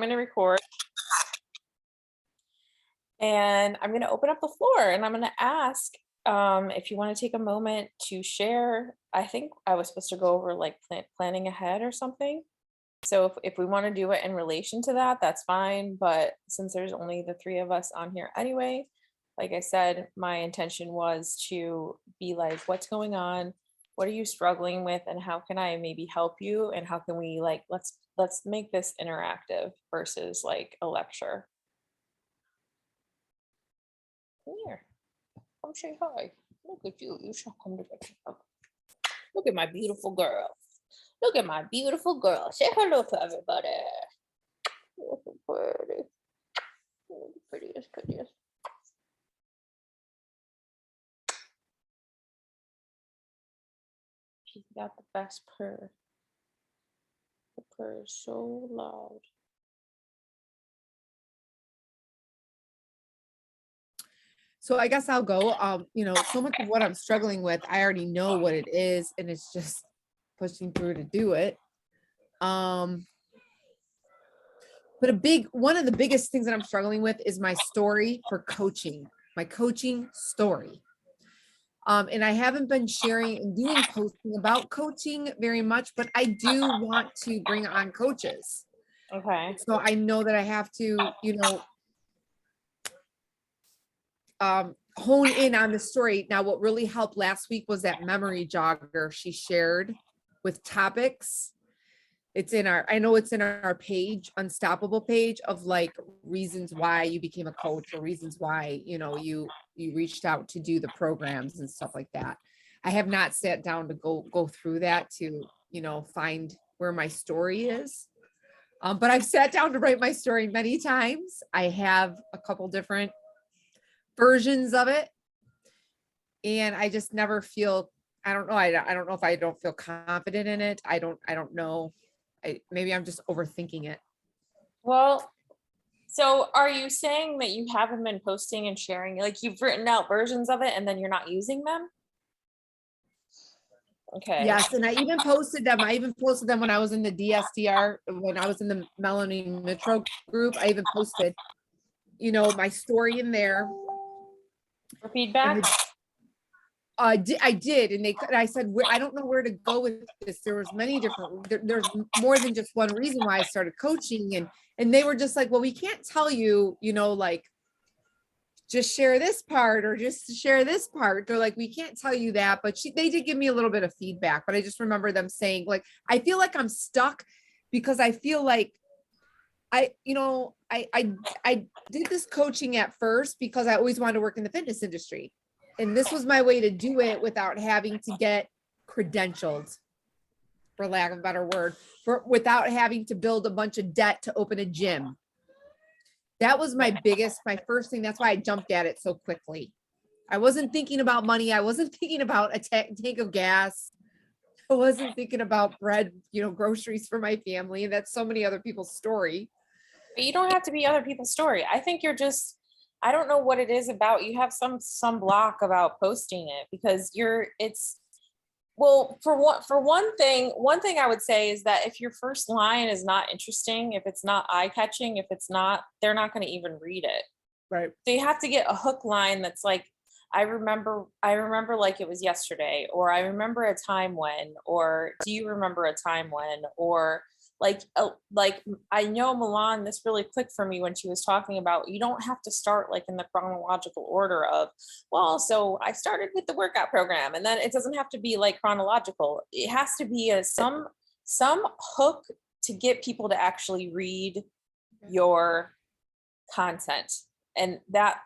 going to record and I'm going to open up the floor and I'm going to ask if you want to take a moment to share. I think I was supposed to go over like planning ahead or something. So if we want to do it in relation to that, that's fine. But since there's only the three of us on here anyway, like I said, my intention was to be like, what's going on? What are you struggling with? And how can I maybe help you? And how can we like, let's make this interactive versus like a lecture. Come here. Come say hi. Look at you. You shall come to the Look at my beautiful girl. Look at my beautiful girl. Say hello to everybody. Look at pretty. Oh, prettiest, prettiest. She's got the best purr. The purr is so loud. So I guess I'll go. So much of what I'm struggling with, I already know what it is, and it's just pushing through to do it. But one of the biggest things that I'm struggling with is my story for coaching, my coaching story. And I haven't been sharing and doing posting about coaching very much, but I do want to bring on coaches. Okay. So I know that I have to, hone in on the story. Now, what really helped last week was that memory jogger she shared with topics. I know it's in our page, Unstoppable page, of like reasons why you became a coach or reasons why, you reached out to do the programs and stuff like that. I have not sat down to go through that to, find where my story is. But I've sat down to write my story many times. I have a couple different versions of it. And I just never feel, I don't know. I don't know if I don't feel confident in it. I don't know. Maybe I'm just overthinking it. Well, so are you saying that you haven't been posting and sharing, like you've written out versions of it and then you're not using them? Okay. Yes, and I even posted them. When I was in the DSDR, when I was in the Melanie Mitro group. I even posted, my story in there. For feedback? I did, and I said, I don't know where to go with this. There was many different. There's more than just one reason why I started coaching, and they were just like, well, we can't tell you, like, just share this part or just share this part. They're like, we can't tell you that, but they did give me a little bit of feedback. But I just remember them saying, like, I feel like I'm stuck because I feel like I did this coaching at first because I always wanted to work in the fitness industry. And this was my way to do it without having to get credentialed, for lack of a better word, without having to build a bunch of debt to open a gym. That was my first thing. That's why I jumped at it so quickly. I wasn't thinking about money. I wasn't thinking about a tank of gas. I wasn't thinking about bread, groceries for my family. And that's so many other people's story. But you don't have to be other people's story. I think you're just, I don't know what it is about, you have some block about posting it because for one thing I would say is that if your first line is not interesting, if it's not eye-catching, they're not going to even read it. Right. So you have to get a hook line that's like, I remember like it was yesterday, or I remember a time when, or do you remember a time when, or like I know Milan, this really clicked for me when she was talking about, you don't have to start like in the chronological order of, well, so I started with the workout program, and then it doesn't have to be like chronological. It has to be some hook to get people to actually read your content. And that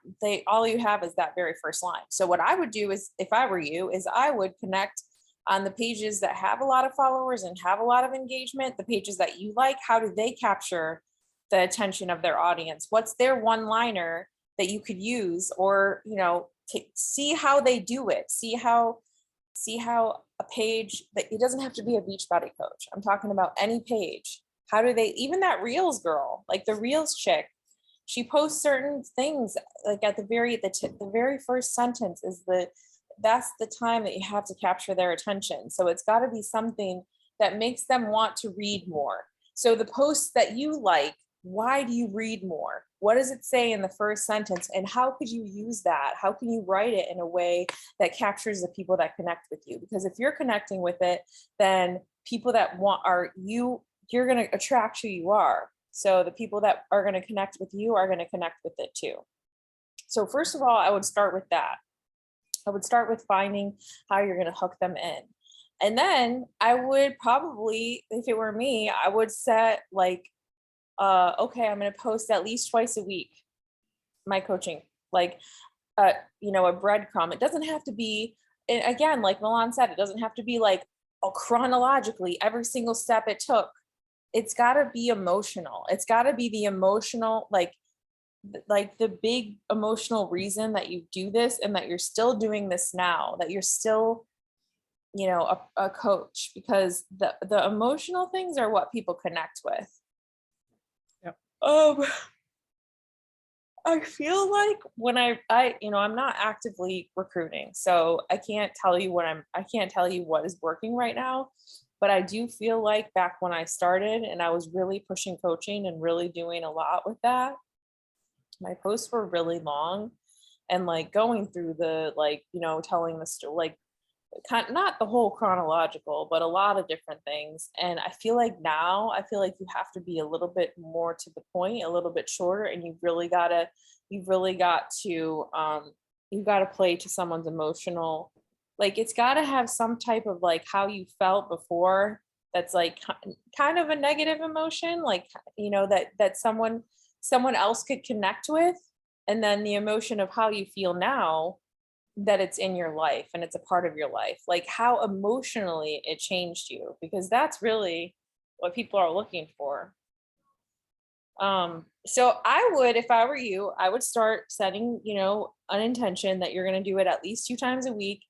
all you have is that very first line. So what I would do is, if I were you, is I would connect on the pages that have a lot of followers and have a lot of engagement, the pages that you like. How do they capture the attention of their audience? What's their one-liner that you could use, or, see how they do it. See how a page, that it doesn't have to be a Beachbody coach. I'm talking about any page. How do they, even that Reels girl, like the Reels chick, she posts certain things like at the very first sentence that's the time that you have to capture their attention. So it's got to be something that makes them want to read more. So the posts that you like, why do you read more? What does it say in the first sentence? And how could you use that? How can you write it in a way that captures the people that connect with you? Because if you're connecting with it, then people that you're going to attract who you are. So the people that are going to connect with you are going to connect with it too. So first of all, I would start with that. I would start with finding how you're going to hook them in. And then I would probably, if it were me, I would set like, okay, I'm going to post at least twice a week, my coaching, like, a breadcrumb. It doesn't have to be, and again, like Milan said, it doesn't have to be like chronologically every single step it took. It's got to be emotional. It's got to be the emotional, like the big emotional reason that you do this and that you're still doing this now, that you're still, a coach, because the emotional things are what people connect with. Yep. I feel like when I'm not actively recruiting, so I can't tell you what is working right now, but I do feel like back when I started and I was really pushing coaching and really doing a lot with that, my posts were really long and like going through the, telling the story, like not the whole chronological, but a lot of different things. And I feel like you have to be a little bit more to the point, a little bit shorter, and you've got to play to someone's emotional, like it's got to have some type of like how you felt before, that's like kind of a negative emotion, like that someone else could connect with, and then the emotion of how you feel now, that it's in your life and it's a part of your life, like how emotionally it changed you, because that's really what people are looking for. So I would, if I were you, I would start setting, an intention that you're going to do it at least 2 times a week.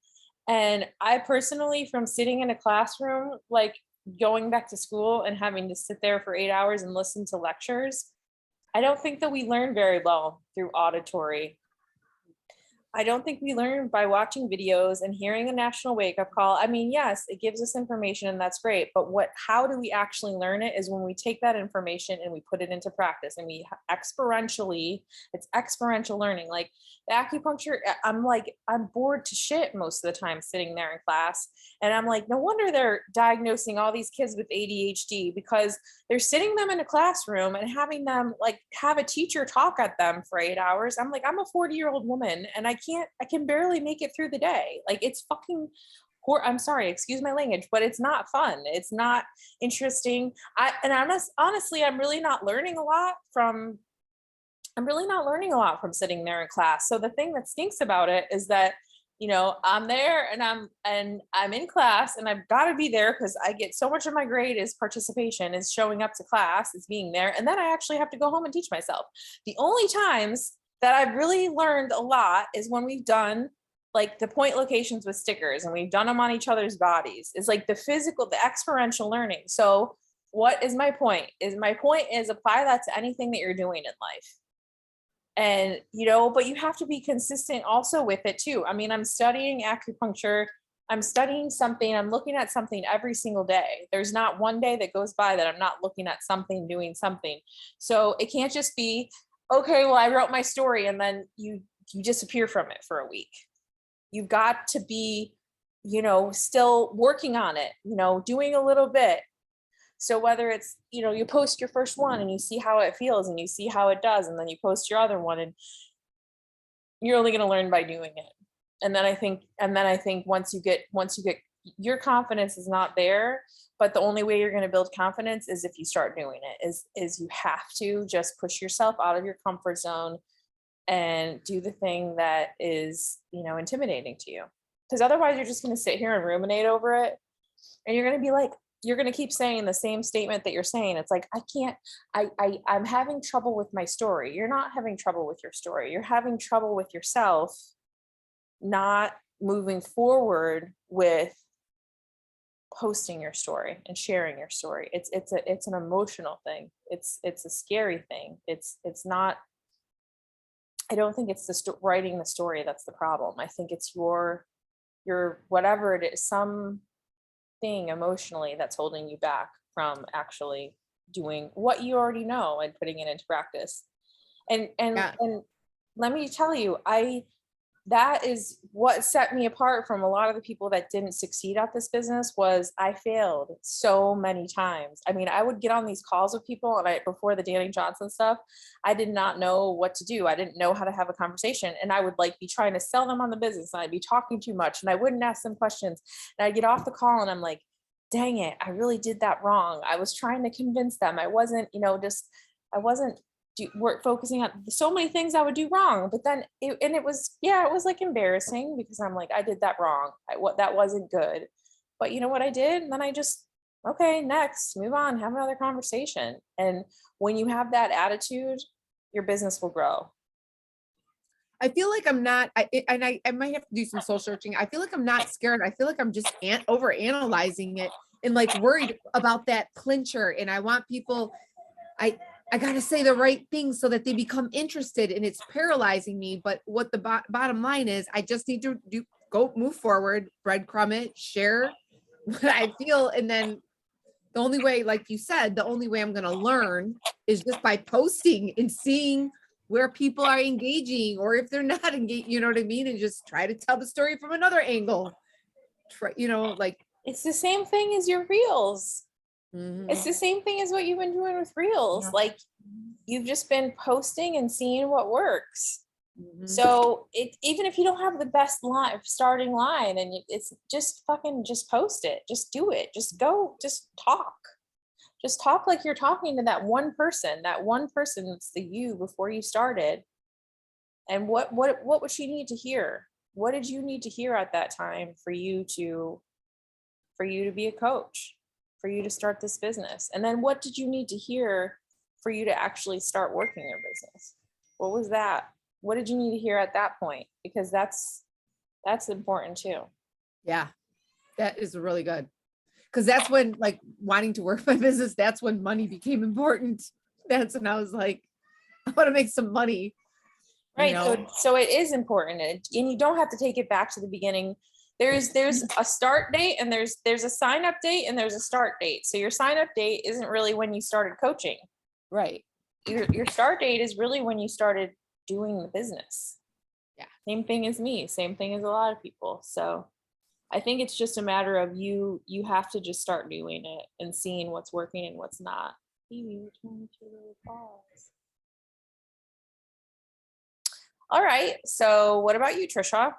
And I personally, from sitting in a classroom, like going back to school and having to sit there for 8 hours and listen to lectures, I don't think that we learn very well through auditory. I don't think we learn by watching videos and hearing a national wake up call. I mean, yes, it gives us information and that's great, but how do we actually learn it is when we take that information and we put it into practice, and it's experiential learning. Like the acupuncture, I'm bored to shit most of the time sitting there in class. And I'm like, no wonder they're diagnosing all these kids with ADHD, because they're sitting them in a classroom and having them like have a teacher talk at them for 8 hours. I'm like, I'm a 40-year-old woman and I can barely make it through the day. Like it's fucking I'm sorry, excuse my language, but it's not fun. It's not interesting. Honestly, I'm really not learning a lot from sitting there in class. So the thing that stinks about it is that, I'm there and I'm in class and I've got to be there because I get so much of my grade is participation, is showing up to class, is being there. And then I actually have to go home and teach myself. The only times that I've really learned a lot is when we've done like the point locations with stickers and we've done them on each other's bodies. Is like the experiential learning. So what is my point? My point is apply that to anything that you're doing in life. And, but you have to be consistent also with it too. I mean, I'm studying acupuncture. I'm studying something. I'm looking at something every single day. There's not one day that goes by that I'm not looking at something, doing something. So it can't just be, okay, well, I wrote my story and then you disappear from it for a week. You've got to be, still working on it, doing a little bit. So whether it's, you post your first one and you see how it feels and you see how it does, and then you post your other one, and you're only going to learn by doing it. And then I think once you get your confidence is not there, but the only way you're going to build confidence is if you start doing it, is you have to just push yourself out of your comfort zone and do the thing that is, intimidating to you. Because otherwise you're just going to sit here and ruminate over it. And you're going to be like, you're going to keep saying the same statement that you're saying. It's like, I'm having trouble with my story. You're not having trouble with your story. You're having trouble with yourself, not moving forward with posting your story and sharing your story. It's an emotional thing. It's a scary thing. It's not, I don't think it's writing the story that's the problem. I think it's your whatever it is, something emotionally that's holding you back from actually doing what you already know and putting it into practice. And Yeah. let me tell you, that is what set me apart from a lot of the people that didn't succeed at this business. Was I failed so many times. I mean, I would get on these calls with people, and before the Danny Johnson stuff, I did not know what to do. I didn't know how to have a conversation, and I would like be trying to sell them on the business, and I'd be talking too much, and I wouldn't ask them questions, and I'd get off the call and I'm like, dang it, I really did that wrong. I was trying to convince them. I wasn't, I wasn't work focusing on so many things I would do wrong. But then it was, yeah, it was like embarrassing because I'm like, I did that wrong. What that wasn't good. But you know what I did? And then I just, okay, next, move on, have another conversation. And when you have that attitude, your business will grow. I feel like I'm not, I might have to do some soul searching. I feel like I'm not scared. I feel like I'm just over analyzing it and like worried about that clincher. And I want people, I got to say the right things so that they become interested, and it's paralyzing me. But what the bottom line is, I just need to move forward, breadcrumb it, share what I feel. And then the only way, like you said, the only way I'm going to learn is just by posting and seeing where people are engaging, or if they're not engaged, you know what I mean? And just try to tell the story from another angle. Try, like, It's the same thing as your reels. mhm. It's the same thing as what you've been doing with reels. Yeah. Like, you've just been posting and seeing what works. Mhm. So even if you don't have the best starting line, and it's just fucking just post it, just do it, just go, just talk like you're talking to that one person that's the you before you started. And what would she need to hear? What did you need to hear at that time for you to be a coach, for you to start this business? And then what did you need to hear for you to actually start working your business? What was that? What did you need to hear at that point? Because that's important too. Yeah, that is really good. Because that's when, like, wanting to work my business, that's when money became important. That's when I was like, I want to make some money. Right. So it is important, and you don't have to take it back to the beginning. There's a start date, and there's a sign up date, and there's a start date. So your sign up date isn't really when you started coaching. Right. Your start date is really when you started doing the business. Yeah. Same thing as me, same thing as a lot of people. So I think it's just a matter of you have to just start doing it and seeing what's working and what's not. All right. So what about you, Trisha?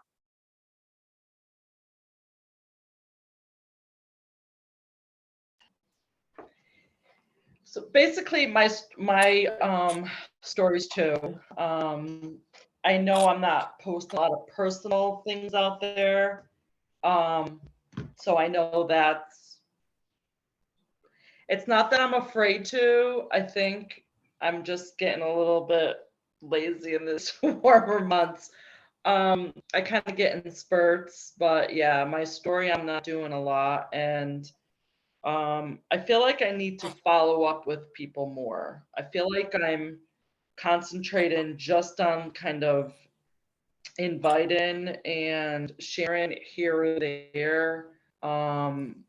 So basically my stories too. I know I'm not posting a lot of personal things out there. So I know it's not that I'm afraid to. I think I'm just getting a little bit lazy in this warmer months. I kind of get in spurts, but yeah, my story, I'm not doing a lot. And I feel like I need to follow up with people more. I feel like I'm concentrating just on kind of inviting and sharing here or there. I'm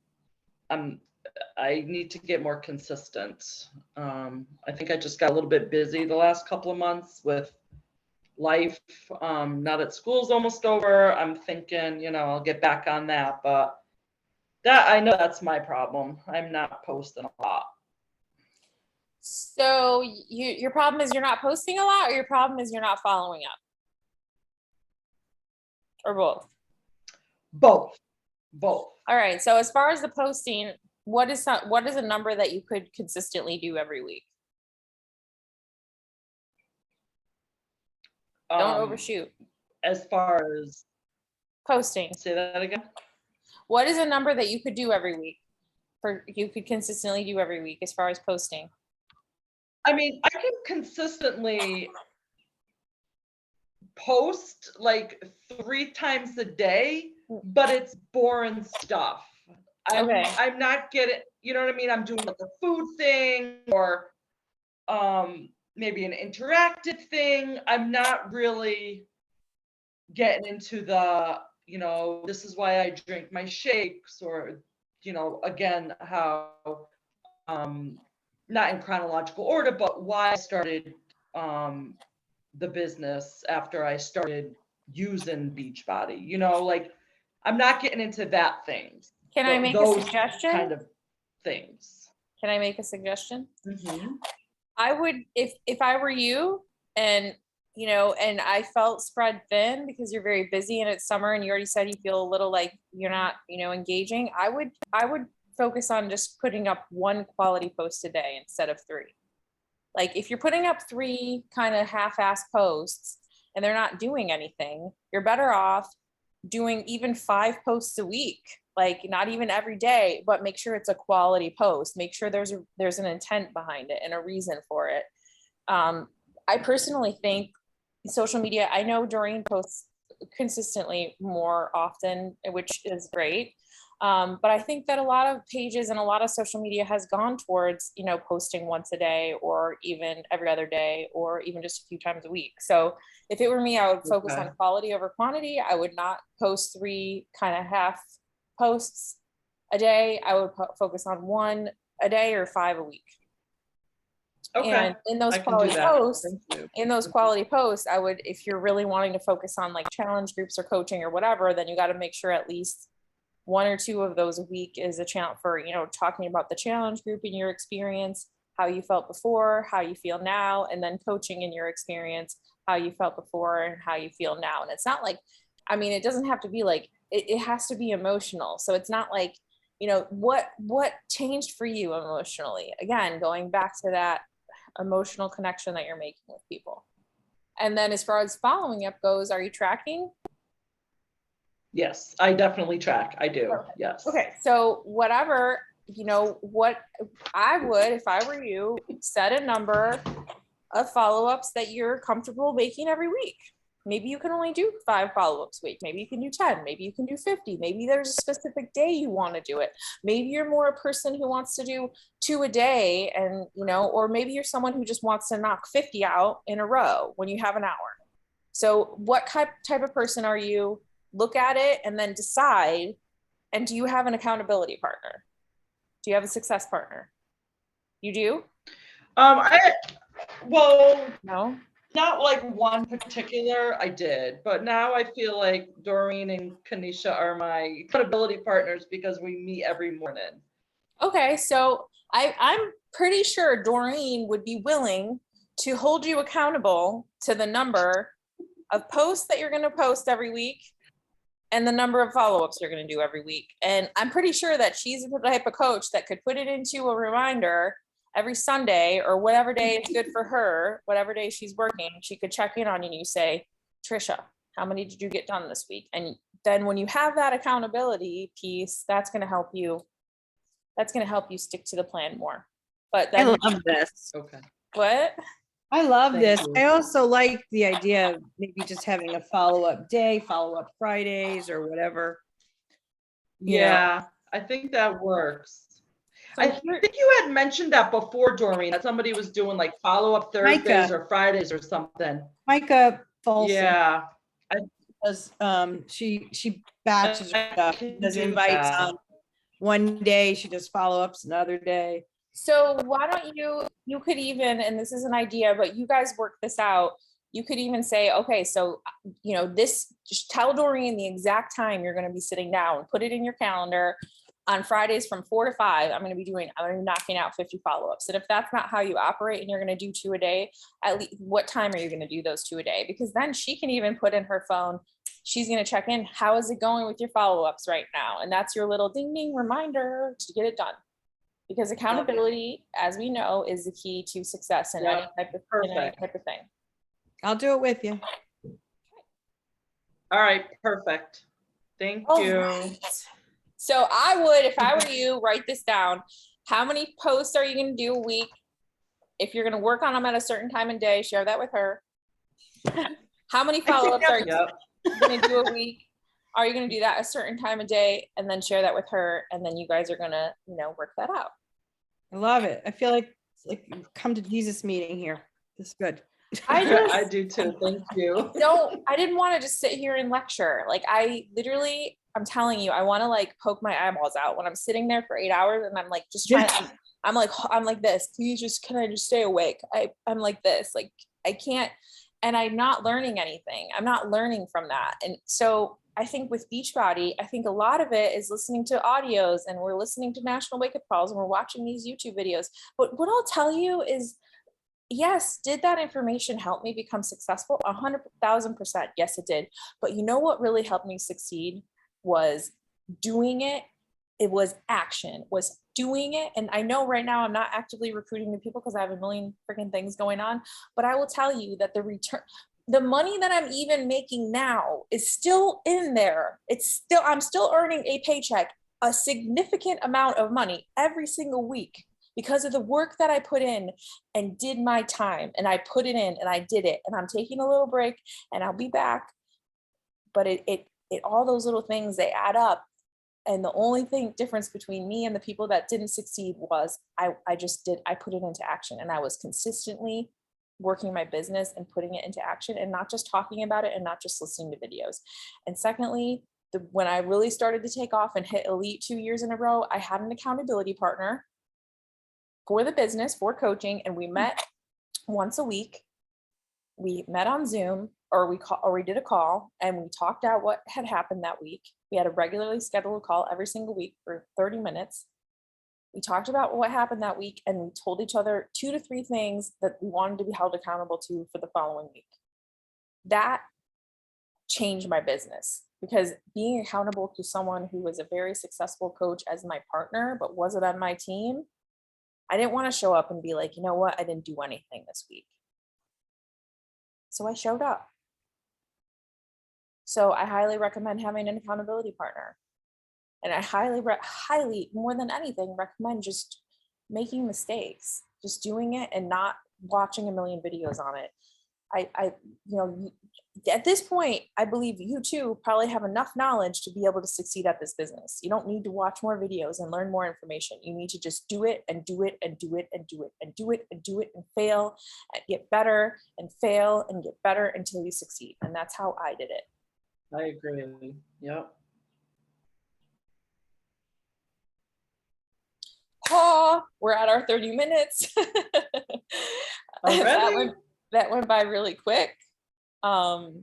I need to get more consistent. I think I just got a little bit busy the last couple of months with life. Now that school's almost over, I'm thinking, I'll get back on that. But I know that's my problem. I'm not posting a lot. So your problem is you're not posting a lot, or your problem is you're not following up, or both? Both. All right. So as far as the posting, what is a number that you could consistently do every week? Don't overshoot. As far as posting. Say that again. What is a number that you could do every week? You could consistently do every week as far as posting? I mean, I can consistently post like 3 times a day, but it's boring stuff. I'm not getting, you know what I mean? I'm doing like a food thing, or maybe an interactive thing. I'm not really getting into the, this is why I drink my shakes, or, again, how not in chronological order, but why I started the business after I started using Beachbody. You know, like I'm not getting into that things. Can I make a Those suggestion? kind of things. Can I make a suggestion? Mm-hmm. I would, if I were you, and and I felt spread thin because you're very busy and it's summer and you already said you feel a little like you're not, engaging. I would focus on just putting up one quality post a day instead of 3. Like if you're putting up 3 kind of half-ass posts and they're not doing anything, you're better off doing even 5 posts a week. Like not even every day, but make sure it's a quality post. Make sure there's an intent behind it and a reason for it. I personally think social media, I know Doreen posts consistently more often, which is great. But I think that a lot of pages and a lot of social media has gone towards, posting once a day or even every other day or even just a few times a week. So if it were me, I would focus on quality over quantity. I would not post 3 kind of half posts a day. I would focus on 1 a day or 5 a week. Okay. And in those quality posts, I would, if you're really wanting to focus on like challenge groups or coaching or whatever, then you got to make sure at least 1 or 2 of those a week is a challenge for, talking about the challenge group in your experience, how you felt before, how you feel now, and then coaching in your experience, how you felt before and how you feel now. And it's not like, it doesn't have to be like, it has to be emotional. So it's not like, what changed for you emotionally? Again, going back to that emotional connection that you're making with people. And then as far as following up goes, are you tracking? Yes, I definitely track. I do. Okay. Yes. Okay. So whatever, what I would, if I were you, set a number of follow-ups that you're comfortable making every week. Maybe you can only do 5 follow-ups a week. Maybe you can do 10. Maybe you can do 50. Maybe there's a specific day you want to do it. Maybe you're more a person who wants to do 2 a day and, or maybe you're someone who just wants to knock 50 out in a row when you have an hour. So what type of person are you? Look at it and then decide. And do you have an accountability partner? Do you have a success partner? You do? No. Not like one particular, I did, but now I feel like Doreen and Kanisha are my accountability partners because we meet every morning. Okay, so I'm pretty sure Doreen would be willing to hold you accountable to the number of posts that you're going to post every week and the number of follow-ups you're going to do every week. And I'm pretty sure that she's the type of coach that could put it into a reminder every Sunday or whatever day is good for her, whatever day she's working, she could check in on you and you say, Trisha, how many did you get done this week? And then when you have that accountability piece, that's going to help you stick to the plan more. But then I love this. Okay. What? I love Thank this. you. I also like the idea of maybe just having a follow-up day, follow-up Fridays or whatever. Yeah, I think that works. I think you had mentioned that before, Doreen, that somebody was doing like follow-up Thursdays or Fridays or something. Micah Folsom. Yeah. Does, she batches her stuff. She does do invites that. on one day, she does follow-ups another day. So why don't you could even, and this is an idea, but you guys work this out. You could even say, okay, so, just tell Doreen the exact time you're going to be sitting down, put it in your calendar. On Fridays from 4 to 5, I'm going to be knocking out 50 follow-ups. And if that's not how you operate and you're going to do 2 a day, at least what time are you going to do those 2 a day? Because then she can even put in her phone, she's going to check in. How is it going with your follow-ups right now? And that's your little ding, ding reminder to get it done. Because accountability, as we know, is the key to success in any type of thing. I'll do it with you. All right, perfect. Thank you. Right. So I would, if I were you, write this down. How many posts are you going to do a week? If you're going to work on them at a certain time and day, share that with her. How many follow-ups are you going to do a week? Are you going to do that a certain time of day and then share that with her? And then you guys are going to, work that out. I love it. I feel like it's like you've come to Jesus meeting here. This is good. I do too. Thank you. I didn't want to just sit here and lecture. Like I'm telling you, I want to like poke my eyeballs out when I'm sitting there for 8 hours and I'm like just trying to I'm like this. Can I just stay awake? I'm like this. Like I can't, and I'm not learning anything. I'm not learning from that. And so I think with Beachbody, I think a lot of it is listening to audios, and we're listening to national wake up calls, and we're watching these YouTube videos. But what I'll tell you is, yes, did that information help me become successful? 100,000%. Yes, it did. But you know what really helped me succeed was doing it. It was action, was doing it. And I know right now I'm not actively recruiting new people because I have a million freaking things going on, but I will tell you that the return, the money that I'm even making now is still in there. I'm still earning a paycheck, a significant amount of money every single week because of the work that I put in and did my time, and I put it in and I did it, and I'm taking a little break and I'll be back. But it all those little things, they add up. And the only difference between me and the people that didn't succeed was I put it into action, and I was consistently working my business and putting it into action, and not just talking about it and not just listening to videos. And secondly, when I really started to take off and hit elite 2 years in a row, I had an accountability partner for the business, for coaching, and we met once a week. We met on Zoom, or we did a call, and we talked out what had happened that week. We had a regularly scheduled call every single week for 30 minutes. We talked about what happened that week, and we told each other 2 to 3 things that we wanted to be held accountable to for the following week. That changed my business, because being accountable to someone who was a very successful coach as my partner, but wasn't on my team, I didn't want to show up and be like, you know what, I didn't do anything this week. So I showed up. So I highly recommend having an accountability partner. And I highly, more than anything, recommend just making mistakes, just doing it and not watching a million videos on it. At this point, I believe you too probably have enough knowledge to be able to succeed at this business. You don't need to watch more videos and learn more information. You need to just do it and do it and do it and do it and do it and do it and fail and get better and fail and get better until you succeed. And that's how I did it. I agree. Yep. Oh, we're at our 30 minutes. That went by really quick. I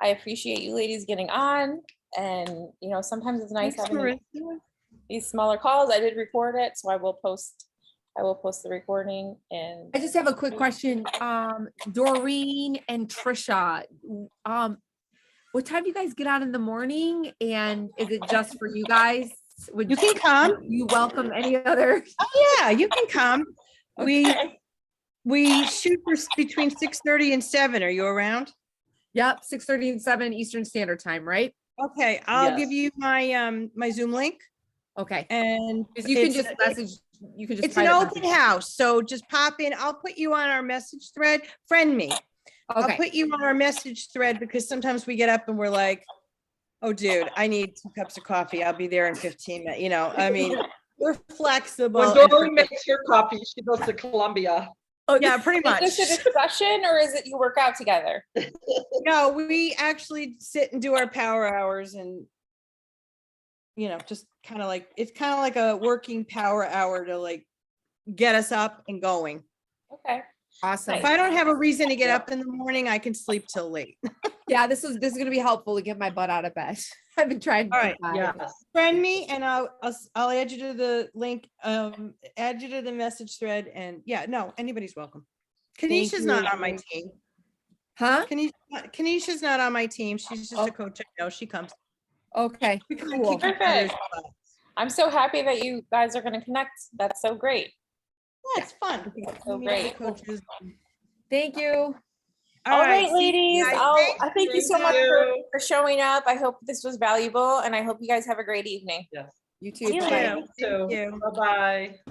appreciate you ladies getting on, and sometimes it's nice having these smaller calls. I did record it, so I will post the recording. And I just have a quick question. Doreen and Trisha, what time do you guys get on in the morning? And is it just for you guys? You can come. You welcome any other? Oh yeah, you can come. okay. We shoot for between 6:30 and 7. Are you around? Yep, 6:30 and 7 Eastern Standard Time, right? Okay, I'll Yes. give you my my Zoom link, Okay. and You can just message. You can just. it's an open house, so just pop in. I'll put you on our message thread. Friend me. I'll Okay. put you on our message thread, because sometimes we get up and we're like, oh dude, I need 2 cups of coffee. I'll be there in 15 minutes. I mean, we're flexible. When Doreen makes her coffee, she goes to Columbia. Oh yeah, pretty much. Is this a discussion, or is it you work out together? No, we actually sit and do our power hours, and just kind of like, it's kind of like a working power hour to like get us up and going. Okay. Awesome. If I don't have a reason to get up in the morning, I can sleep till late. Yeah, this is going to be helpful to get my butt out of bed. I've been trying. All right. Yes. Friend me, and I'll add you to the link, add you to the message thread, and yeah, no, anybody's welcome. Kanisha's not on my team. Huh? Kanisha's not on my team. She's just a coach. I know she comes. Okay. We kind of Cool. keep each other's Perfect. butts. I'm so happy that you guys are going to connect. That's so great. Yeah, it's fun. So We meet other great. coaches. Thank you. All right, see you ladies. guys. I thank you so much for showing up. I hope this was valuable, and I hope you guys have a great evening. Yes. You too. See you Bye. later. You too. Thank you. Bye-bye.